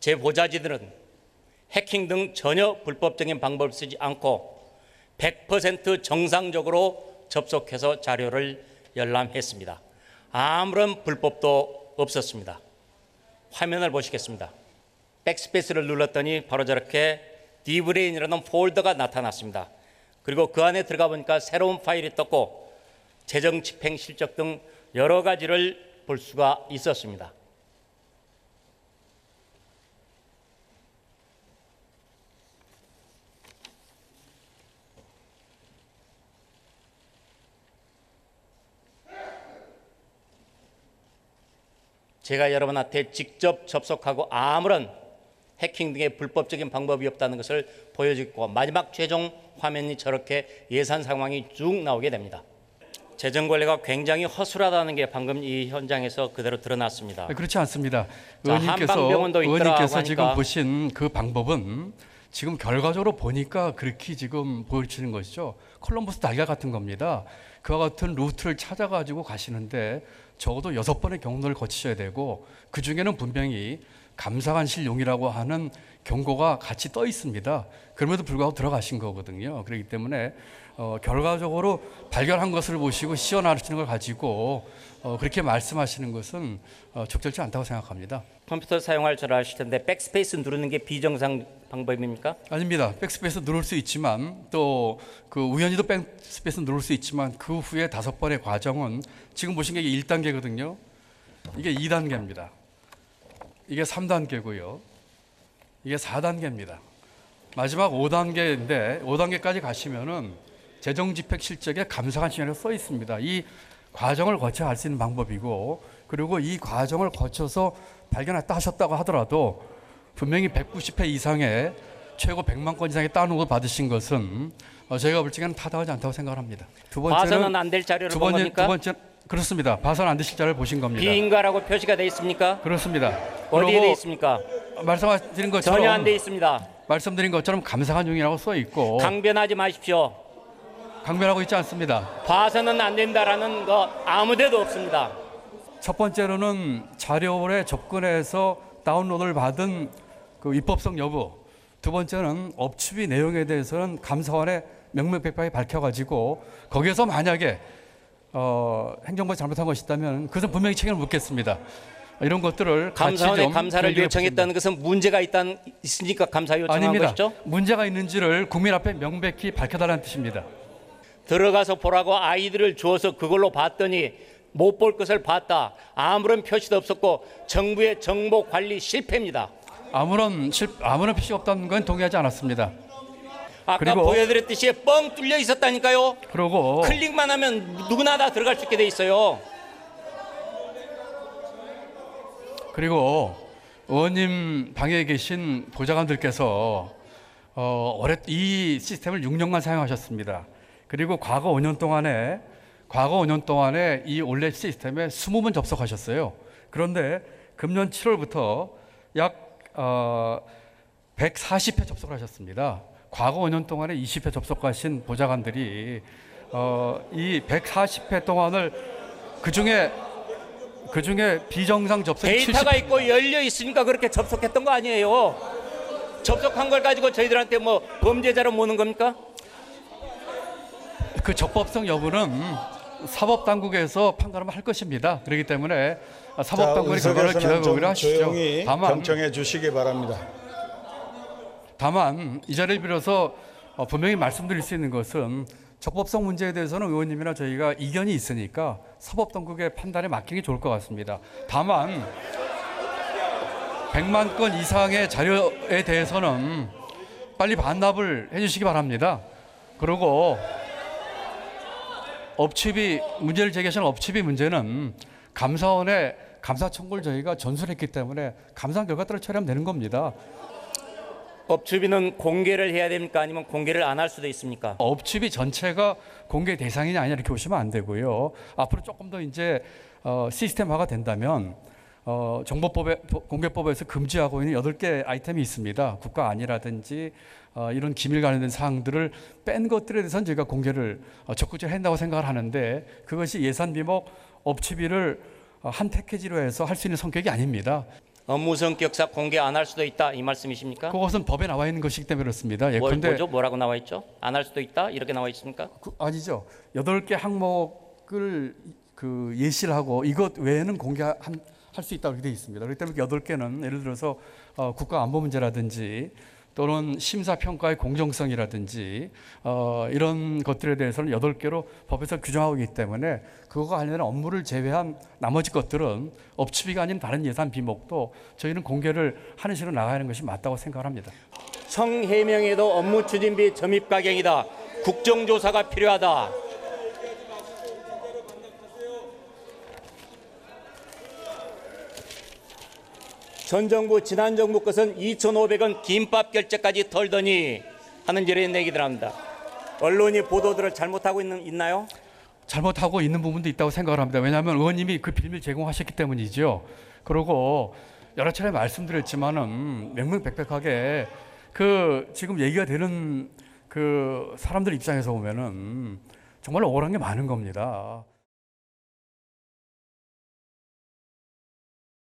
제보자지들은 해킹 등 전혀 불법적인 방법을 쓰지 않고 100% 정상적으로 접속해서 자료를 열람했습니다. 아무런 불법도 없었습니다. 화면을 보시겠습니다. 백스페이스를 눌렀더니 바로 저렇게 D브레인이라는 폴더가 나타났습니다. 그리고 그 안에 들어가 보니까 새로운 파일이 떴고 재정 집행 실적 등 여러 가지를 볼 수가 있었습니다. 제가 여러분한테 직접 접속하고 아무런 해킹 등의 불법적인 방법이 없다는 것을 보여주고 마지막 최종 화면이 저렇게 예산 상황이 쭉 나오게 됩니다. 재정 관리가 굉장히 허술하다는 게 방금 이 현장에서 그대로 드러났습니다. 그렇지 않습니다. 한방병원도 의원님께서 지금 보신 그 방법은 지금 결과적으로 보니까 그렇게 지금 보여지는 것이죠. 콜럼버스 달걀 같은 겁니다. 그와 같은 루트를 찾아가지고 가시는데 적어도 6번의 경로를 거치셔야 되고 그중에는 분명히 감사관실용이라고 하는 경고가 같이 떠 있습니다. 그럼에도 불구하고 들어가신 거거든요. 그렇기 때문에 결과적으로 발견한 것을 보시고 시연하시는 걸 가지고 그렇게 말씀하시는 것은 적절치 않다고 생각합니다. 컴퓨터 사용할 줄 아실 텐데 백스페이스 누르는 게 비정상 방법입니까? 아닙니다. 백스페이스 누를 수 있지만 또 그 우연히도 백스페이스 누를 수 있지만 그 후에 5번의 과정은 지금 보신 게 1단계거든요. 이게 2단계입니다. 이게 3단계고요. 이게 4단계입니다. 마지막 5단계인데 5단계까지 가시면은 재정집행 실적에 감사관실이라고 써 있습니다. 이 과정을 거쳐 갈 수 있는 방법이고 그리고 이 과정을 거쳐서 발견했다 하셨다고 하더라도 분명히 190회 이상의 최고 100만 건 이상의 다운로드 받으신 것은 저희가 볼 적에는 타당하지 않다고 생각합니다. 봐서는 안 될 자료를 본 겁니까? 두 번째 그렇습니다. 봐서는 안 되실 자료를 보신 겁니다. 비인가라고 표시가 되어 있습니까? 그렇습니다. 어디에 되어 있습니까? 말씀드린 것처럼 전혀 안 되어 있습니다. 말씀드린 것처럼 감사관용이라고 써 있고 강변하지 마십시오. 강변하고 있지 않습니다. 봐서는 안 된다라는 거 아무데도 없습니다. 첫 번째로는 자료에 접근해서 다운로드를 받은 그 입법성 여부. 두 번째는 업추비 내용에 대해서는 감사원에 명명백백하게 밝혀가지고 거기에서 만약에 행정부가 잘못한 것이 있다면 그것은 분명히 책임을 묻겠습니다. 이런 것들을 감사원에 같이 좀 감사를 요청했다는 것은 문제가 있으니까 감사 요청한 아닙니다. 것이죠? 문제가 있는지를 국민 앞에 명백히 밝혀달라는 뜻입니다. 들어가서 보라고 아이들을 주어서 그걸로 봤더니 못 볼 것을 봤다. 아무런 표시도 없었고 정부의 정보 관리 실패입니다. 아무런 표시 없다는 건 동의하지 않았습니다. 아까 그리고 보여드렸듯이 뻥 뚫려 있었다니까요. 그리고 클릭만 하면 누구나 다 들어갈 수 있게 돼 있어요. 그리고 의원님 방에 계신 보좌관들께서 이 시스템을 6년간 사용하셨습니다. 그리고 과거 5년 동안에 이 올렛 시스템에 20번 접속하셨어요. 그런데 금년 7월부터 약 140회 접속을 하셨습니다. 과거 5년 동안에 20회 접속하신 보좌관들이 이 140회 동안을 그중에 비정상 접속 데이터가 있고 열려 있으니까 그렇게 접속했던 거 아니에요. 접속한 걸 가지고 저희들한테 뭐 범죄자로 모는 겁니까? 그 적법성 여부는 사법당국에서 판단을 할 것입니다. 그렇기 때문에 사법당국이 결과를 기다려보기로 하시죠. 조용히 경청해 주시기 바랍니다. 다만 이 자리를 빌어서 분명히 말씀드릴 수 있는 것은 적법성 문제에 대해서는 의원님이나 저희가 이견이 있으니까 사법당국의 판단에 맡기는 게 좋을 것 같습니다. 다만 100만 건 이상의 자료에 대해서는 빨리 반납을 해주시기 바랍니다. 그리고 문제를 제기하시는 업추비 문제는 감사원의 감사 청구를 저희가 전수했기 때문에 감사 결과 따라 처리하면 되는 겁니다. 업추비는 공개를 해야 됩니까? 아니면 공개를 안 할 수도 있습니까? 업추비 전체가 공개 대상이냐 아니냐 이렇게 보시면 안 되고요. 앞으로 조금 더 이제 시스템화가 된다면 공개법에서 금지하고 있는 8개 아이템이 있습니다. 국가 안이라든지 이런 기밀 관련된 사항들을 뺀 것들에 대해서는 저희가 공개를 적극적으로 한다고 생각을 하는데 그것이 예산 비목 업추비를 한 패키지로 해서 할 수 있는 성격이 아닙니다. 업무 성격상 공개 안 할 수도 있다 이 말씀이십니까? 그것은 법에 나와 있는 것이기 때문에 그렇습니다. 뭐죠? 뭐라고 나와 있죠? 안 할 수도 있다 이렇게 나와 있습니까? 아니죠. 8개 항목을 그 예시를 하고 이것 외에는 공개할 수 있다고 되어 있습니다. 그렇기 때문에 8개는 예를 들어서 국가 안보 문제라든지 또는 심사 평가의 공정성이라든지 이런 것들에 대해서는 8개로 법에서 규정하고 있기 때문에 그거와 관련된 업무를 제외한 나머지 것들은 업추비가 아닌 다른 예산 비목도 저희는 공개를 하는 식으로 나가는 것이 맞다고 생각합니다. 성해명에도 업무 추진비 점입 가경이다. 국정조사가 필요하다. 전 정부 지난 정부 것은 2,500원 김밥 결제까지 털더니 하는 이런 얘기들 합니다. 언론이 보도들을 잘못하고 있나요? 잘못하고 있는 부분도 있다고 생각을 합니다. 왜냐하면 의원님이 그 빌미를 제공하셨기 때문이죠. 그리고 여러 차례 말씀드렸지만은 명명백백하게 그 지금 얘기가 되는 그 사람들 입장에서 보면은 정말 억울한 게 많은 겁니다.